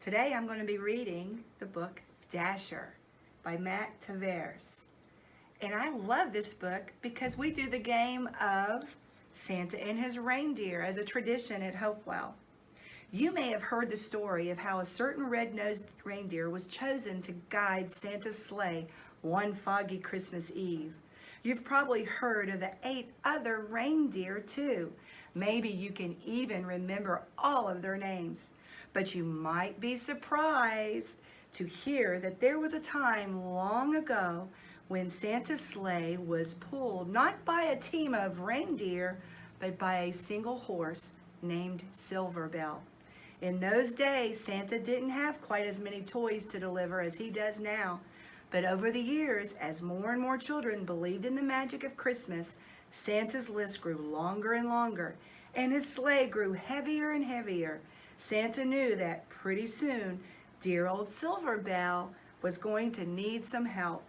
Today I'm going to be reading the book Dasher by Matt Tavares. And I love this book because we do the game of Santa and his reindeer as a tradition at Hopewell. You may have heard the story of how a certain red-nosed reindeer was chosen to guide Santa's sleigh one foggy Christmas Eve. You've probably heard of the 8 other reindeer too. Maybe you can even remember all of their names. But you might be surprised to hear that there was a time long ago when Santa's sleigh was pulled not by a team of reindeer, but by a single horse named Silverbell. In those days, Santa didn't have quite as many toys to deliver as he does now. But over the years, as more and more children believed in the magic of Christmas, Santa's list grew longer and longer, and his sleigh grew heavier and heavier. Santa knew that pretty soon, dear old Silverbell was going to need some help.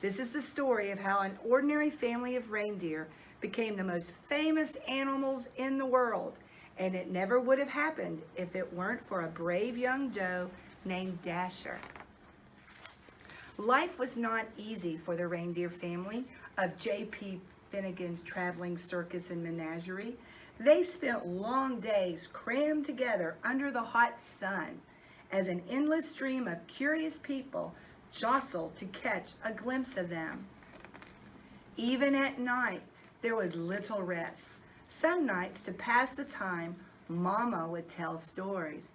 This is the story of how an ordinary family of reindeer became the most famous animals in the world. And it never would have happened if it weren't for a brave young doe named Dasher. Life was not easy for the reindeer family of J.P. Finnegan's traveling circus and menagerie. They spent long days crammed together under the hot sun as an endless stream of curious people jostled to catch a glimpse of them. Even at night, there was little rest. Some nights, to pass the time, Mama would tell stories.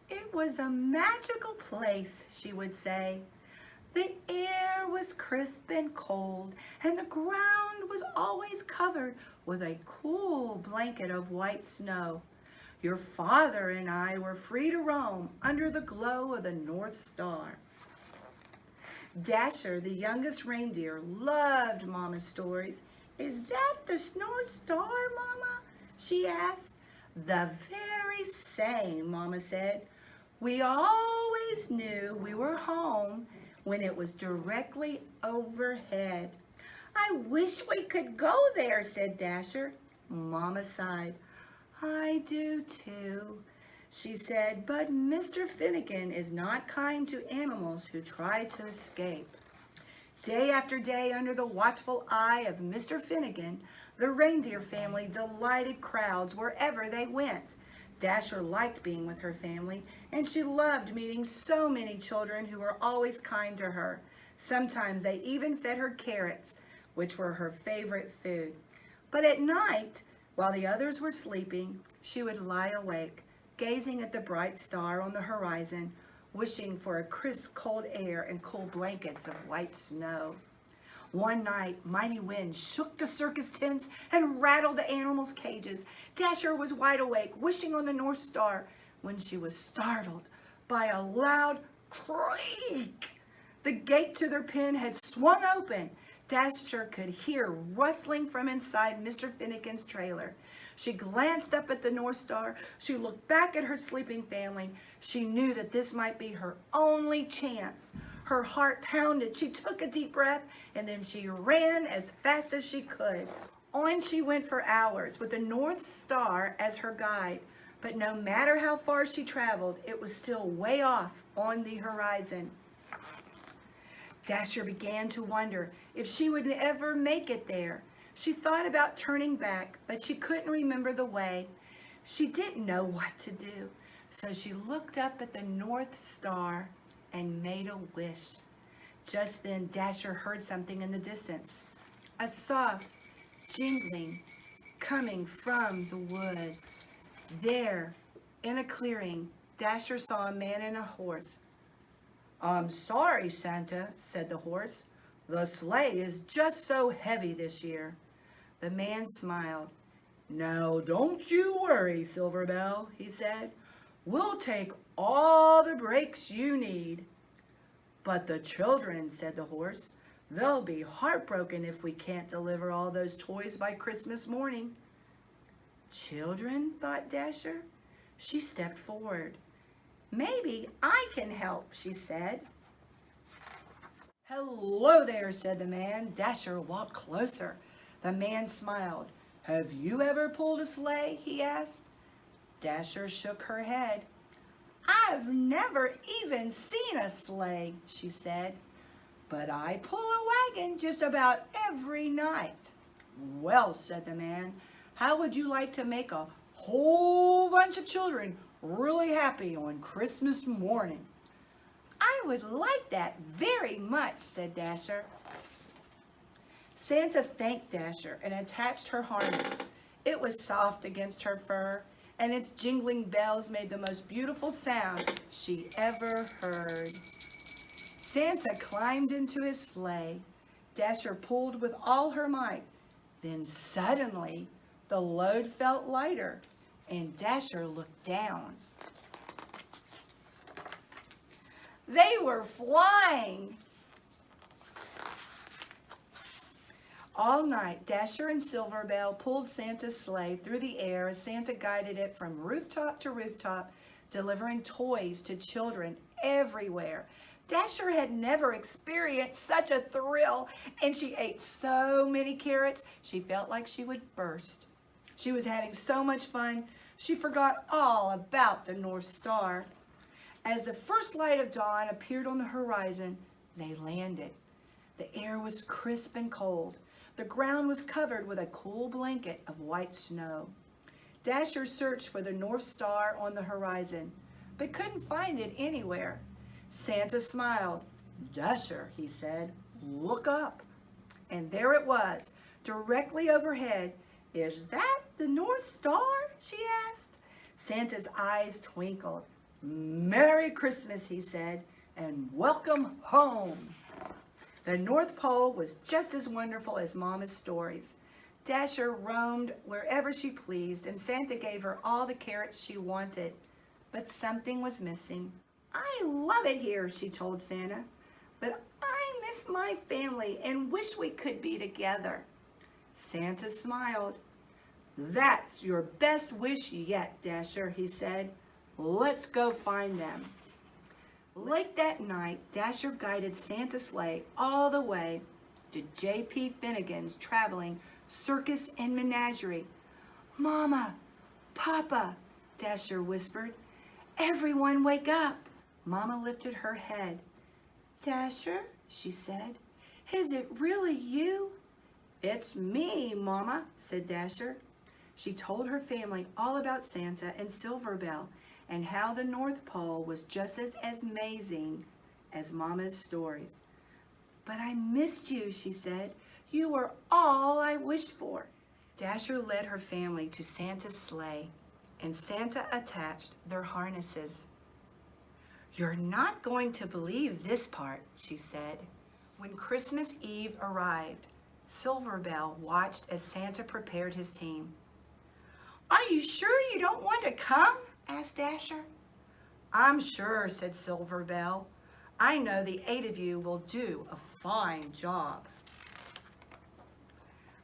"It was a magical place," she would say. "The air was crisp and cold, and the ground was always covered with a cool blanket of white snow. Your father and I were free to roam under the glow of the North Star." Dasher, the youngest reindeer, loved Mama's stories. "Is that the North Star, Mama?" she asked. "The very same," Mama said. "We always knew we were home when it was directly overhead." "I wish we could go there," said Dasher. Mama sighed. "I do too," she said, "but Mr. Finnegan is not kind to animals who try to escape." Day after day, under the watchful eye of Mr. Finnegan, the reindeer family delighted crowds wherever they went. Dasher liked being with her family, and she loved meeting so many children who were always kind to her. Sometimes they even fed her carrots, which were her favorite food. But at night, while the others were sleeping, she would lie awake, gazing at the bright star on the horizon, wishing for a crisp, cold air and cool blankets of white snow. One night, mighty winds shook the circus tents and rattled the animals' cages. Dasher was wide awake, wishing on the North Star, when she was startled by a loud creak. The gate to their pen had swung open. Dasher could hear rustling from inside Mr. Finnegan's trailer. She glanced up at the North Star. She looked back at her sleeping family. She knew that this might be her only chance. Her heart pounded. She took a deep breath, and then she ran as fast as she could. On she went for hours with the North Star as her guide. But no matter how far she traveled, it was still way off on the horizon. Dasher began to wonder if she would ever make it there. She thought about turning back, but she couldn't remember the way. She didn't know what to do, so she looked up at the North Star and made a wish. Just then, Dasher heard something in the distance, a soft jingling coming from the woods. There, in a clearing, Dasher saw a man and a horse. "I'm sorry, Santa," said the horse. "The sleigh is just so heavy this year." The man smiled. "Now, don't you worry, Silverbell," he said. "We'll take all the breaks you need." "But the children," said the horse, "they'll be heartbroken if we can't deliver all those toys by Christmas morning." "Children?" thought Dasher. She stepped forward. "Maybe I can help," she said. "Hello there," said the man. Dasher walked closer. The man smiled. "Have you ever pulled a sleigh?" he asked. Dasher shook her head. I've never even seen a sleigh, she said, but I pull a wagon just about every night. Well, said the man, how would you like to make a whole bunch of children really happy on Christmas morning? I would like that very much, said Dasher. Santa thanked Dasher and attached her harness. It was soft against her fur, and its jingling bells made the most beautiful sound she ever heard. Santa climbed into his sleigh. Dasher pulled with all her might. Then suddenly, the load felt lighter, and Dasher looked down. They were flying! All night, Dasher and Silverbell pulled Santa's sleigh through the air as Santa guided it from rooftop to rooftop, delivering toys to children everywhere. Dasher had never experienced such a thrill, and she ate so many carrots, she felt like she would burst. She was having so much fun, she forgot all about the North Star. As the first light of dawn appeared on the horizon, they landed. The air was crisp and cold. The ground was covered with a cool blanket of white snow. Dasher searched for the North Star on the horizon, but couldn't find it anywhere. Santa smiled. Dasher, he said, look up. And there it was, directly overhead. Is that the North Star? She asked. Santa's eyes twinkled. Merry Christmas, he said, and welcome home. The North Pole was just as wonderful as Mama's stories. Dasher roamed wherever she pleased, and Santa gave her all the carrots she wanted. But something was missing. I love it here, she told Santa, but I miss my family and wish we could be together. Santa smiled. That's your best wish yet, Dasher, he said. Let's go find them. Late that night, Dasher guided Santa's sleigh all the way to J.P. Finnegan's traveling circus and menagerie. Mama, Papa, Dasher whispered. Everyone wake up. Mama lifted her head. Dasher, she said, is it really you? It's me, Mama, said Dasher. She told her family all about Santa and Silverbell and how the North Pole was just as amazing as Mama's stories. But I missed you, she said. You were all I wished for. Dasher led her family to Santa's sleigh, and Santa attached their harnesses. You're not going to believe this part, she said. When Christmas Eve arrived, Silverbell watched as Santa prepared his team. Are you sure you don't want to come? Asked Dasher. I'm sure, said Silverbell. I know the 8 of you will do a fine job.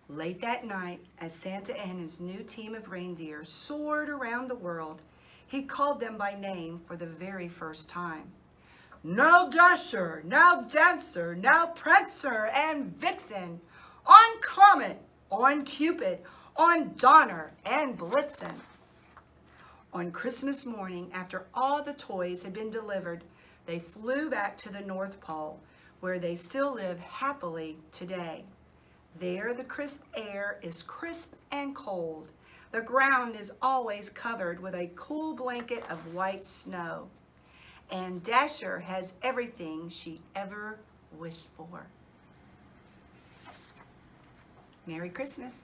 Late that night, as Santa and his new team of reindeer soared around the world, he called them by name for the very first time. Now Dasher, now Dancer, now Prancer and Vixen, on Comet, on Cupid, on Donner and Blitzen. On Christmas morning, after all the toys had been delivered, they flew back to the North Pole, where they still live happily today. There, the crisp air is crisp and cold. The ground is always covered with a cool blanket of white snow. And Dasher has everything she ever wished for. Merry Christmas.